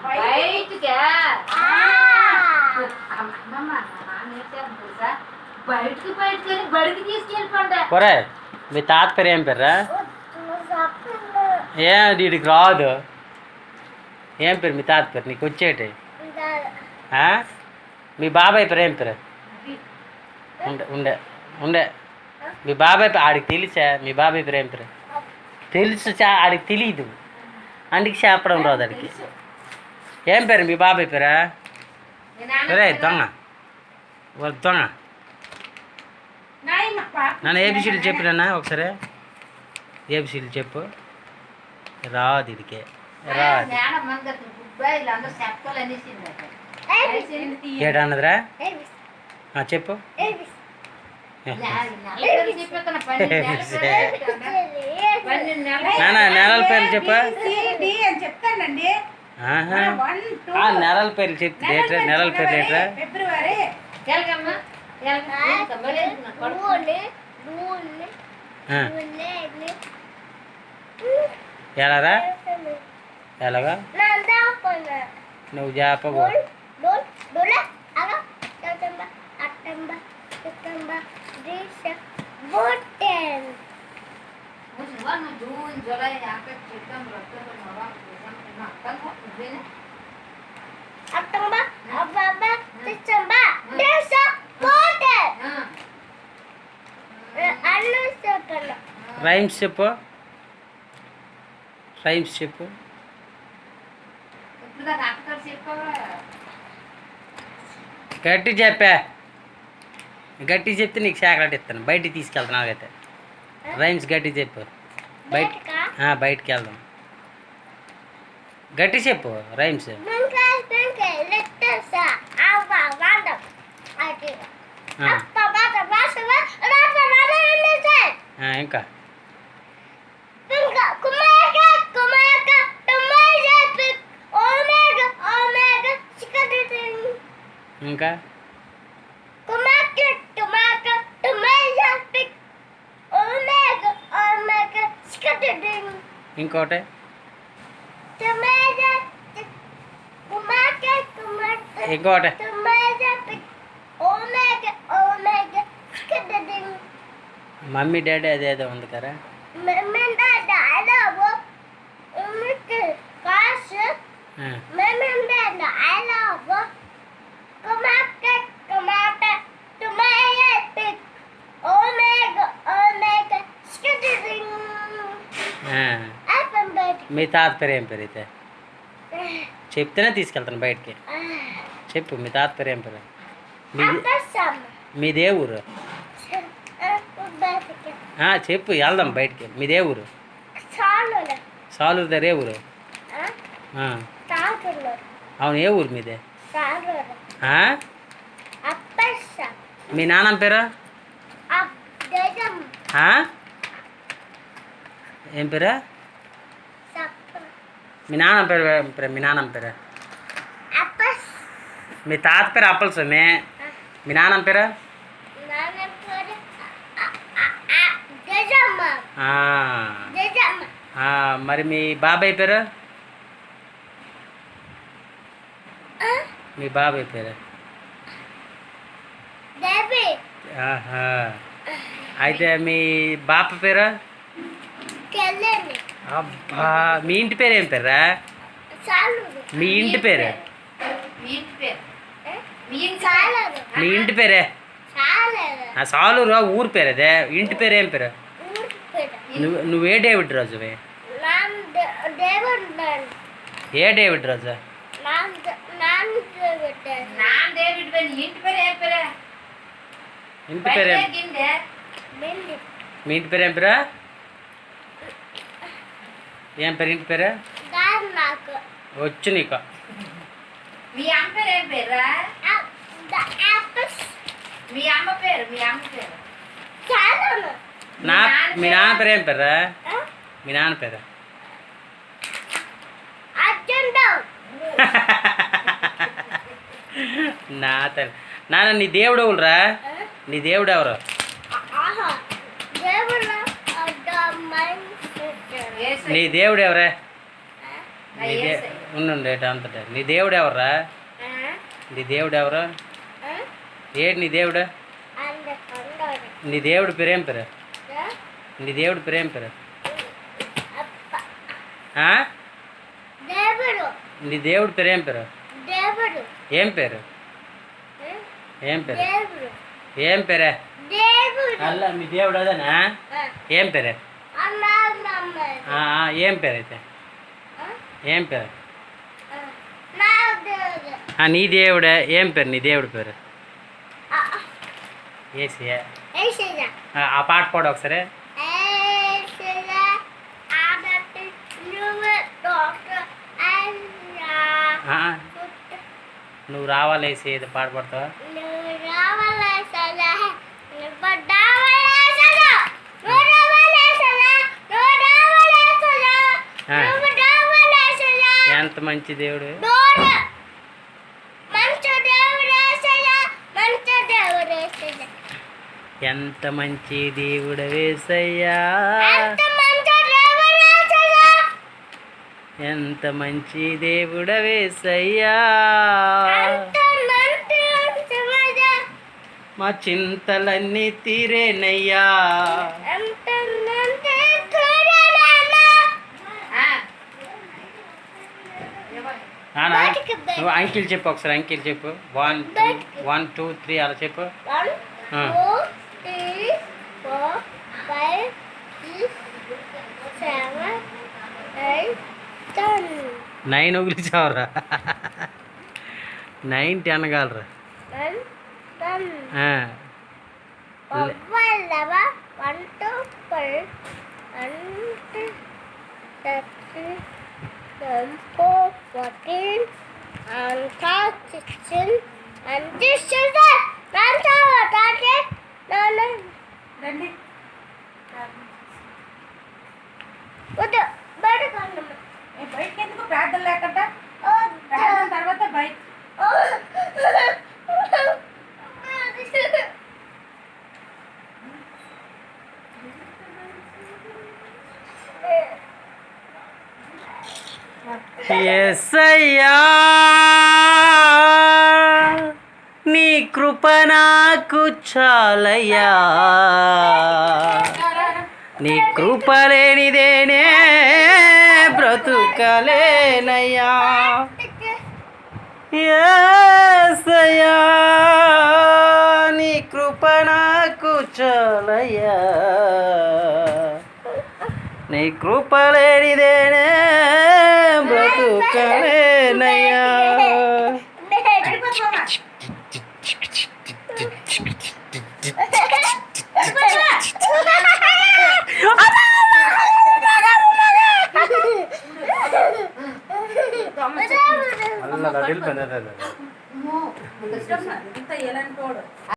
బయటికా అమ్మమ్మ తెలుసా బయటికి బడికి తీసుకెళ్ళిపోండి. ఒరే మీ తాత పేరు ఏం పేర్రా? వీడికి రాదు. ఏం పేరు మీ తాత పేరు? నీకు వచ్చేటి మీ బాబాయ్ పేరు ఏం పేరు? ఉండే ఉండే ఉండే మీ బాబాయ్ ఆడికి తెలుసా? మీ బాబాయ్ పేరు ఏం పేరు? తెలుసు ఆడికి తెలియదు, అందుకే చెప్పడం రాదు ఆడికి. ఏం పేరు మీ బాబాయ్ పేరా? సరే దొంగ దొంగ. నన్ను ఏబిసీలు చెప్పినా ఒకసారి. ఏబిసీలు చెప్పు. రాదు ఇదికే రాదు. ఏడన్నదిరా చెప్పు. నెలల పేర్లు చెప్పు. నెలల పేర్లు చెప్పు. నెలల పేర్లు ఏంట్రా? ఎలారా? ఎలాగా నువ్వు చెప్పబో. రైమ్స్ చెప్పు. రైమ్స్ చెప్పు. గట్టి చెప్పా. గట్టి చెప్తే నీకు చాక్లెట్ ఇస్తాను. బయటికి తీసుకెళ్తాను. నాకైతే రైమ్స్ గట్టి చెప్పు. బయటికి వెళ్దాం. గట్టి చెప్పు రైమ్స్. ఇంకా ఇంకా ఇంకోటి ఇంకోటి మమ్మీ డాడీ అదేదో ఉంది కదా. మీ తాత పేరు ఏం పేరు అయితే? చెప్తేనే తీసుకెళ్తాను బయటికి. చెప్పు మీ తాత పేరు ఏం పేరు? మీదే ఊరు? చెప్పు వెళ్దాం బయటికి. మీదే ఊరు? సాలూరు దగ్గర ఏ ఊరు? అవును ఏ ఊరు మీదే? మీ నాన్నమ్మ పేరు ఏం పేరు? మీ నాన్న పేరు? మీ నాన్నమ్మ పేరు? మీ తాత పేరు అప్పల స్వామి. మీ నాన్నమ్మ పేరు? మరి మీ బాబాయ్ పేరు? మీ బాబాయ్ పేరు? అయితే మీ బాప పేరు? అబ్బా మీ ఇంటి పేరు ఏం పేరా? మీ ఇంటి పేరు? మీ ఇంటి పేరే? సాలూరు ఊరు పేరు అదే. ఇంటి పేరు ఏం పేరు? నువ్వే డేవిడ్ రాజువే? ఏ డేవిడ్ రాజు? ఇంటి పేరు మీ ఇంటి పేరు ఏం పేరా? ఏం పేరు ఇంటి పేరు? వచ్చు నీకు. మీ అమ్మ పేరు ఏం పేరా? మీ అమ్మ పేరు? మీ నాన్న పేరు ఏం పేరా? మీ నాన్న పేరు? నా తల్లి. నాన్న నీ దేవుడు ఎవరురా? నీ దేవుడు ఎవరు? నీ దేవుడు ఎవరా? ఉండు అంతటా నీ దేవుడు ఎవర్రా? నీ దేవుడు ఎవరు? ఏడు నీ దేవుడు? నీ దేవుడు పేరేం పేరు? నీ దేవుడు పేరేం పేరు? నీ దేవుడు పేరేం పేరు? ఏం పేరు? ఏం పేరు? ఏం పేరే? అల్ల మీ దేవుడు అదేనా? ఏం పేరే? ఏం పేరు అయితే? ఏం పేరు? నీ దేవుడే ఏం పేరు? నీ దేవుడి పేరు ఏసియా? ఆ పాట పాడు ఒకసారి. నువ్వు రావాలేసి ఏదో పాట పాడతావా? ఎంత మంచి దేవుడు! ఎంత మంచి దేవుడు వేసయ్యా! ఎంత మంచి దేవుడు వేసయ్యా! మా చింతలన్నీ తీరేనయ్యా! నువ్వు అంకిల్ చెప్పు ఒకసారి. అంకిల్ చెప్పు. 1 2 3 అలా చెప్పు. 9 ఒగిలిచావరా? 9 10 కాలరా? 14 and 16 and this is the Ranta Tate Nana Ready What the bird kanna e bike enduku ప్రార్థన లేకట ప్రార్థన తర్వాత బైక్ యేసయ్యా నీ కృప నాకు చాలయ్యా, నీ కృప లేనిదేనే బ్రతుకలేనయ్యా. యేసయ్యా నీ కృప నాకు చాలయ్యా, నీ కృప లేనిదేనే బ్రతుకలేనయ్యా. అల్ల